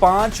5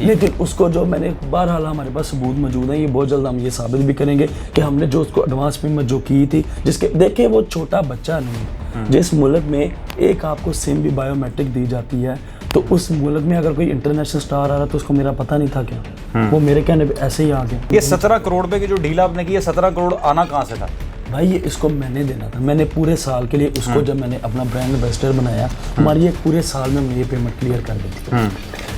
لیکن اس کو جو میں نے بہرحال ہمارے پاس ثبوت موجود ہیں, یہ بہت جلد ہم یہ ثابت بھی کریں گے کہ ہم نے جو اس کو ایڈوانس پیمنٹ جو کی تھی, جس کے دیکھیں وہ چھوٹا بچہ نہیں, جس ملک میں ایک آپ کو سم بھی بایو میٹرک دی جاتی ہے, تو اس ملک میں اگر کوئی انٹرنیشنل سٹار آ رہا تو اس کو میرا پتہ نہیں تھا کیا, وہ میرے کہنے پہ ایسے ہی آ گیا. یہ 17 کروڑ روپے کی جو ڈیل آپ نے کی ہے, 17 کروڑ آنا کہاں سے تھا بھائی؟ یہ اس کو میں نے دینا تھا, میں نے پورے سال کے لیے اس کو جب میں نے اپنا برانڈ ایمبیسڈر بنایا, ہماری ایک پورے سال میں یہ پیمنٹ کلیئر کر دی تھی,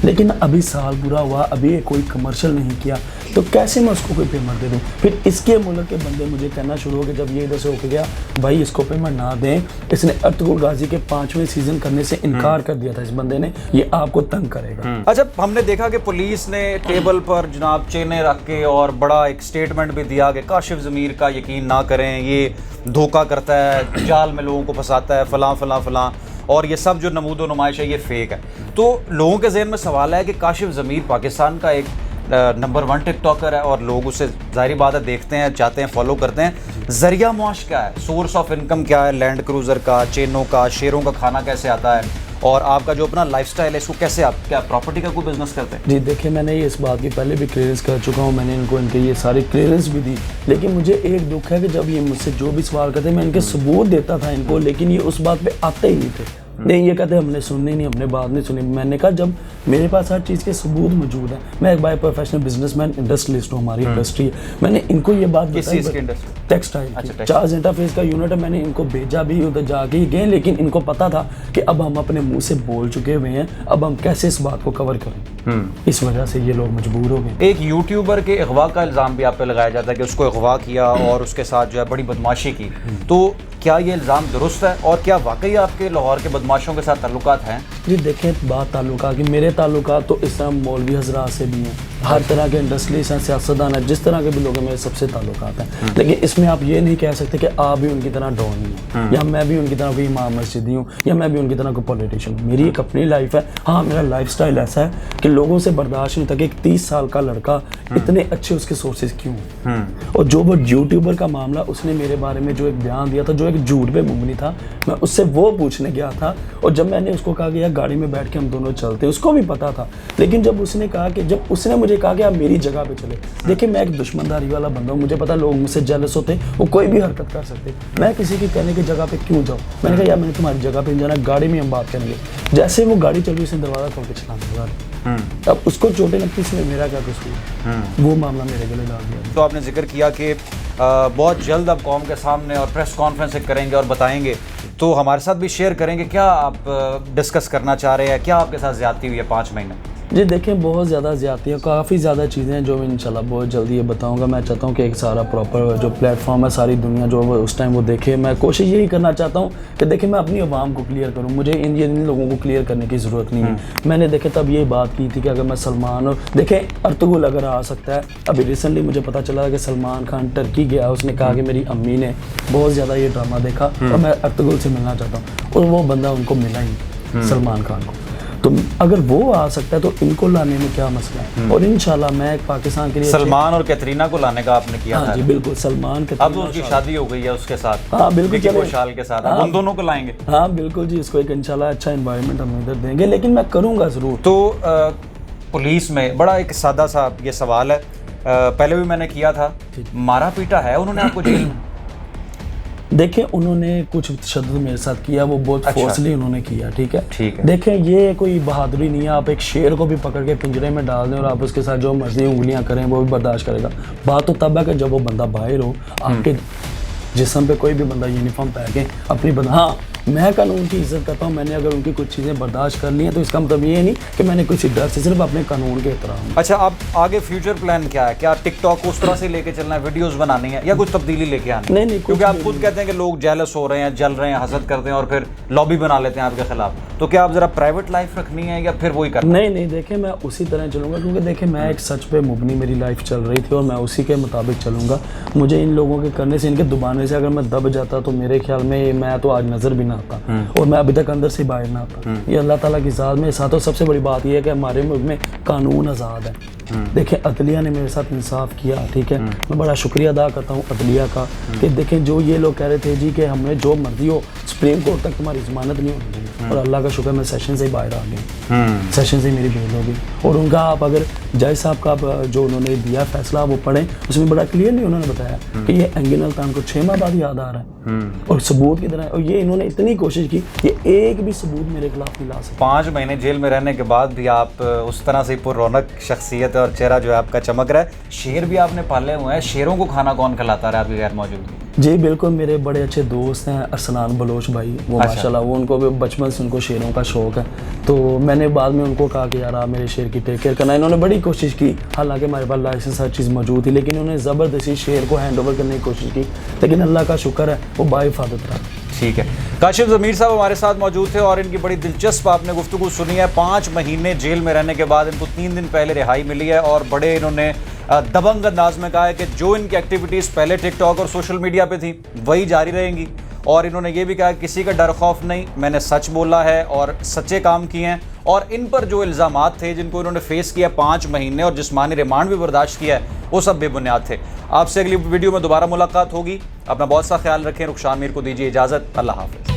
لیکن ابھی سال پورا ہوا, ابھی کوئی کمرشل نہیں کیا, تو کیسے میں اس کو کوئی پیمنٹ دے دوں؟ پھر اس کے ملک کے بندے مجھے کہنا شروع ہو گئے جب یہ ادھر سے ہو کے گیا, بھائی اس کو پیمنٹ نہ دیں, اس نے ارطغرل غازی کے 5ویں سیزن کرنے سے انکار کر دیا تھا اس بندے نے, یہ آپ کو تنگ کرے گا. اچھا, ہم نے دیکھا کہ پولیس نے ٹیبل پر جناب چینیں رکھ کے اور بڑا ایک سٹیٹمنٹ بھی دیا کہ کاشف ضمیر کا یقین نہ کریں, یہ دھوکہ کرتا ہے, جال میں لوگوں کو پھنساتا ہے, فلاں فلاں فلاں, اور یہ سب جو نمود و نمائش ہے یہ فیک ہے. تو لوگوں کے ذہن میں سوال ہے کہ کاشف ضمیر پاکستان کا ایک نمبر 1 ٹک ٹاکر ہے, اور لوگ اسے ظاہری بات ہے دیکھتے ہیں, چاہتے ہیں, فالو کرتے ہیں. ذریعہ معاش کیا ہے, سورس آف انکم کیا ہے, لینڈ کروزر کا, چینوں کا, شیروں کا کھانا کیسے آتا ہے, اور آپ کا جو اپنا لائف سٹائل ہے اس کو کیسے, آپ کیا پراپرٹی کا کوئی بزنس کرتے ہیں؟ جی دیکھیں, میں نے یہ اس بات کی پہلے بھی کلیئرنس کر چکا ہوں, میں نے ان کو ان کے یہ ساری کلیئرنس بھی دی, لیکن مجھے ایک دکھ ہے کہ جب یہ مجھ سے جو بھی سوال کرتے میں ان کے ثبوت دیتا تھا ان کو, لیکن یہ اس بات پہ آتے ہی نہیں تھے. نہیں, یہ کہتے ہم نے سننی نہیں, ہم نے بات نہیں سنی. میں نے کہا جب میرے پاس ہر چیز کے ثبوت موجود ہیں, میں ایک by professional business man industrialist ہوں, ہماری انڈسٹری ہے, میں نے ان کو یہ بات بتائی, ٹیکسٹائل چارج انٹرفیس کا یونٹ ہے, میں نے ان کو بھیجا بھی, ادھر جا کے ہی گئے, لیکن ان کو پتا تھا کہ اب ہم اپنے منہ سے بول چکے ہوئے ہیں, اب ہم کیسے اس بات کو کور کریں, اس وجہ سے یہ لوگ مجبور ہو گئے. ایک یوٹیوبر کے اغوا کا الزام بھی آپ پہ لگایا جاتا ہے کہ اس کو اغوا کیا اور اس کے ساتھ جو ہے بڑی بدماشی کی, تو کیا یہ الزام درست ہے, اور کیا واقعی آپ کے لاہور کے بدماشوں کے ساتھ تعلقات ہیں؟ جی دیکھیں, بات تعلقات کی, میرے تعلقات تو اس طرح مولوی حضرات سے بھی ہیں, ہر طرح کے انڈسٹریز ہیں, سیاستدان ہیں, جس طرح کے بھی لوگ ہیں, میرے سب سے تعلقات ہیں, لیکن اس میں آپ یہ نہیں کہہ سکتے کہ آپ بھی ان کی طرح ڈون ہیں, یا میں بھی ان کی طرح کوئی امام مسجدی ہوں, یا میں بھی ان کی طرح کوئی پولیٹیشین ہوں. میری ایک اپنی لائف ہے. ہاں, میرا لائف سٹائل ایسا ہے کہ لوگوں سے برداشت نہیں ہوتا کہ ایک 30 سال کا لڑکا اتنے اچھے اس کے سورسز کیوں ہیں, اور جو وہ یوٹیوبر کا معاملہ, اس نے میرے بارے میں جو ایک بیان دیا تھا جو ایک جھوٹ پہ مبنی تھا, میں اس سے وہ پوچھنے گیا تھا, اور جب میں نے اس کو کہا کہ یار گاڑی میں بیٹھ کے ہم دونوں چلتے ہیں, اس کو بھی پتا تھا, لیکن جب اس نے کہا کہ جب اس نے مجھے کہا کہ آپ میری جگہ پہ چلے, دیکھیں میں ایک دشمنداری والا بندہ ہوں, مجھے پتا لوگ مجھ سے جیلس ہوتے, وہ کوئی بھی حرکت کر سکتے, میں کسی کی کہنے کی جگہ پہ کیوں جاؤں. میں نے کہا یار میں نے تمہاری جگہ پہ جانا, گاڑی میں ہم بات کریں گے. جیسے وہ گاڑی چل رہی, اس نے دروازہ کھول کے چلانا لگا, اب اس کو چوٹیں لگتی, اس میں میرا کیا قصور, وہ معاملہ میرے گلے ڈال دیا. تو آپ نے ذکر کیا کہ بہت جلد اب قوم کے سامنے اور پریس کانفرنس کریں گے اور بتائیں گے, تو ہمارے ساتھ بھی شیئر کریں گے, کیا آپ ڈسکس کرنا چاہ رہے ہیں, کیا آپ کے ساتھ زیادتی ہوئی ہے 5 مہینے؟ جی دیکھیں, بہت زیادہ زیادتی ہے, کافی زیادہ چیزیں ہیں جو میں انشاءاللہ بہت جلدی یہ بتاؤں گا. میں چاہتا ہوں کہ ایک سارا پراپر جو پلیٹ فارم ہے, ساری دنیا جو اس ٹائم وہ دیکھے. میں کوشش یہی کرنا چاہتا ہوں کہ دیکھیں میں اپنی عوام کو کلیئر کروں, مجھے ان لوگوں کو کلیئر کرنے کی ضرورت نہیں ہے. میں نے دیکھے تب یہ بات کی تھی کہ اگر میں سلمان, اور دیکھیں ارطغرل اگر آ سکتا ہے, ابھی ریسنٹلی مجھے پتہ چلا کہ سلمان خان ٹرکی گیا, اس نے کہا کہ میری امی نے بہت زیادہ یہ ڈرامہ دیکھا اور میں ارطغرل سے ملنا چاہتا ہوں, اور وہ بندہ ان کو ملا ہی, سلمان خان کو. تو اگر وہ آ سکتا ہے تو ان کو لانے میں کیا مسئلہ ہے, اور انشاءاللہ میں پاکستان کے لیے سلمان اور کیترینہ کو لانے کا آپ نے کیا تھا؟ جی بالکل, سلمان اب تو اس کی شادی ہو گئی ہے اس کے ساتھ, ہاں بالکل, وکی کوشال کے ساتھ, ان دونوں کو لائیں گے. ہاں بالکل جی, اس کو ایک انشاءاللہ اچھا انوائرمنٹ ہم ادھر دیں گے, لیکن میں کروں گا ضرور. تو پولیس میں بڑا ایک سادہ سا یہ سوال ہے, پہلے بھی میں نے کیا تھا, مارا پیٹا ہے انہوں نے آپ کو جیل میں؟ دیکھیں انہوں نے کچھ تشدد میرے ساتھ کیا, وہ بہت فورسلی انہوں نے کیا, ٹھیک ہے. دیکھیں یہ کوئی بہادری نہیں ہے, آپ ایک شیر کو بھی پکڑ کے پنجرے میں ڈال دیں اور آپ اس کے ساتھ جو مرضی انگلیاں کریں وہ بھی برداشت کرے گا. بات تو تب ہے کہ جب وہ بندہ باہر ہو, آپ کے جسم پہ کوئی بھی بندہ یونیفارم پہن کے اپنی ہاں میں قانون کی عزت کرتا ہوں, میں نے اگر ان کی کچھ چیزیں برداشت کر لی ہیں تو اس کا مطلب یہ نہیں کہ میں نے کسی ڈر سے, صرف اپنے قانون کے احترام. اچھا, اب آگے فیوچر پلان کیا ہے, کیا ٹک ٹاک کو اس طرح سے لے کے چلنا ہے, ویڈیوز بنانی ہے, یا کچھ تبدیلی لے کے آنی ہے؟ نہیں, کیونکہ آپ خود کہتے ہیں کہ لوگ جیلس ہو رہے ہیں, جل رہے ہیں, حسد کرتے ہیں اور پھر لابی بنا لیتے ہیں آپ کے خلاف, تو کیا آپ ذرا پرائیویٹ لائف رکھنی ہے یا پھر وہی کرنا؟ نہیں, دیکھیں میں اسی طرح چلوں گا, کیونکہ دیکھیں میں ایک سچ پہ مبنی میری لائف چل رہی تھی اور میں اسی کے مطابق چلوں گا. مجھے ان لوگوں کے کرنے سے, ان کے دبانے سے اگر میں دب جاتا تو میرے خیال میں میں تو آج نظر بھی نہ آتا اور میں ابھی تک اندر سے باہر نہ آتا. یہ اللہ تعالیٰ کی ذات میرے ساتھ. اور سب سے بڑی بات یہ ہے کہ ہمارے ملک میں قانون آزاد ہے. دیکھیں عدلیہ نے میرے ساتھ انصاف کیا, ٹھیک ہے, میں بڑا شکریہ ادا کرتا ہوں عدلیہ کا کہ دیکھیں جو یہ لوگ کہہ رہے تھے جی کہ ہم نے جو مرضی ہو سپریم کورٹ تک تمہاری ضمانت نہیں ہونی چاہیے, اور اللہ کا شکر میں سیشن سے ہی باہر آ گیا, سیشن سے میری بیل ہو گئی. اور ان کا آپ اگر جج صاحب کا جو انہوں نے دیا فیصلہ وہ پڑھیں, اس میں بڑا کلیئرلی انہوں نے بتایا کہ یہ اینگل الطان کو 6 ماہ بعد یاد آ رہا ہے اور ثبوت کی طرح, اور یہ انہوں نے اتنی کوشش کی کہ ایک بھی ثبوت میرے خلاف نہیں لا سکے. 5 مہینے جیل میں رہنے کے بعد بھی آپ اس طرح سے پر رونق شخصیت اور چہرہ جو ہے آپ کا چمک رہا ہے. شیر بھی آپ نے پالے ہوئے ہیں, شیروں کو کھانا کون کھلاتا رہا آپ کی غیر موجودگی؟ جی بالکل, میرے بڑے اچھے دوست ہیں ارسلان بلوچ بھائی, وہ ماشاءاللہ وہ ان کو بھی بچپن سے ان کو شیروں کا شوق ہے. تو میں نے بعد میں ان کو کہا کہ یار آپ میرے شیر کی ٹیک کیئر کرنا. انہوں نے بڑی کوشش کی, حالانکہ ہمارے پاس لائسنس ہر چیز موجود تھی, لیکن انہوں نے زبردستی شیر کو ہینڈ اوور کرنے کی کوشش کی, لیکن اللہ کا شکر ہے وہ باحفاظت رہا. ٹھیک ہے, کاشف ضمیر صاحب ہمارے ساتھ موجود تھے اور ان کی بڑی دلچسپ آپ نے گفتگو سنی ہے. 5 مہینے جیل میں رہنے کے بعد ان کو 3 دن پہلے رہائی ملی ہے اور بڑے انہوں نے دبنگ انداز میں کہا ہے کہ جو ان کی ایکٹیویٹیز پہلے ٹک ٹاک اور سوشل میڈیا پہ تھیں وہی جاری رہیں گی. اور انہوں نے یہ بھی کہا کہ کسی کا ڈر خوف نہیں, میں نے سچ بولا ہے اور سچے کام کیے ہیں. اور ان پر جو الزامات تھے جن کو انہوں نے فیس کیا 5 مہینے اور جسمانی ریمانڈ بھی برداشت کیا ہے, وہ سب بے بنیاد تھے. آپ سے اگلی ویڈیو میں دوبارہ ملاقات ہوگی. اپنا بہت سا خیال رکھیں. رخشان میر کو دیجیے اجازت. اللہ حافظ.